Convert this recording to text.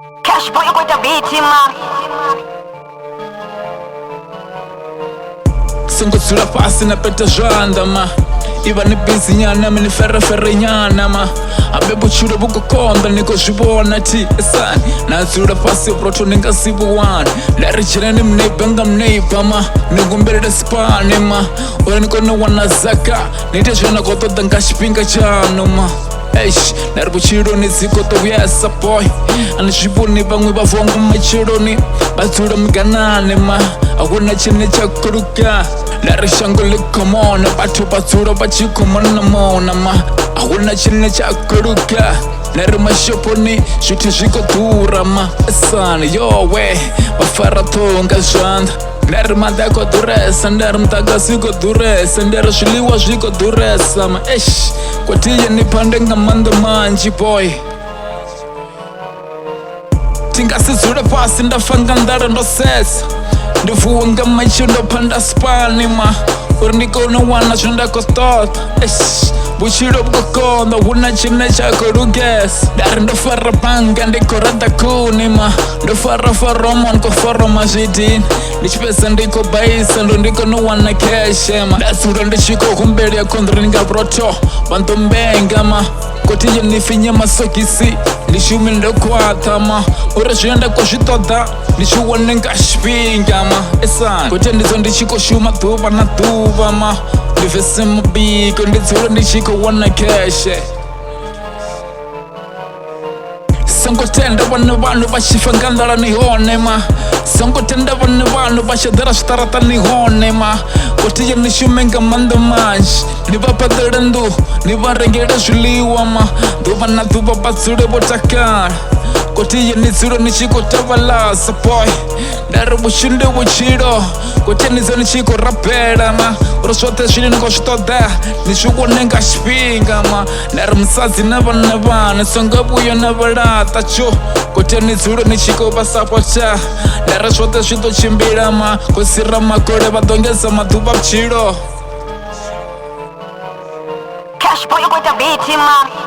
Cash boy with the beat, man. Singo sura pasi na peta janda ma Iva ni busy nyana mini ferre nyana ma Abebo chure buko konda niko shibona ti esani Na sura pasi proto ninga Vuwani Lari chile ni mneibenga mneiba ma Nigumbele de spani ma Ora niko no wana zaka Nite shona koto danga shipinga chano ma Eish, narbu chiro ni ziko to yesa boy Ani shibu ni bangwi bavongo machiro ni Batura mganane ma Aguna chine chakuruka Lari shanguli komona Batu batura bachikumana mona ma Aguna chine chakuruka Lari mashopo ni Shuti shiko dura ma Esani yo we Bafara tonga janda Lari madako duresa Lari mtaga siko duresa Lari shiliwa shiko duresa ma Eish Kwa tiye ni pande nga mando manji boy Tinga sizure pasi ndafanga ndara ndo sesa Ndifuwa nga macho ndo panda spani ma Uri niko no wana chunda kostota Buchiro bukokonda Wuna chine chako ruges Dari ndo fara banga ndiko rada kuni ma Ndo fara faromon ko faro majidin Nichipesa ndiko baisa ndo ndiko no wana keshe ma Dasura ndichiko kumbeli ya kondri nga broto Banto mbenga ma Kotiye nifinye masokisi Nishumi ndo kwata ma Ura shenda kwa shitoda Nishuwa nenga shpinga ma Esan Kote ndizo ndichiko shuma tuba na tuba ma Nifese mabiko Ndizura ndichiko wana keshe Sango tenda wane wanu bashifangandara nihone ma Sango tenda wane wanu bashadara shitarata nihone ma Kotiye nishumenga mando manj Nibapadere ndu Nibarengere shuliwa ma Duba na duba batsure botakar Kotiye nizura nishiko tavala sapoy Dara bushinde wuchiro Kotiye nizo nishiko rapera ma Urashote shili niko shitoda Nishuwa nenga shpinga ma Dara msazi naba Nisonga buyo nabarata cho Kotiye nizura nishiko basapocha Dara shote shito chimbira ma Kosira makore badongeza maduba mchiro Cash boy with the beat, man.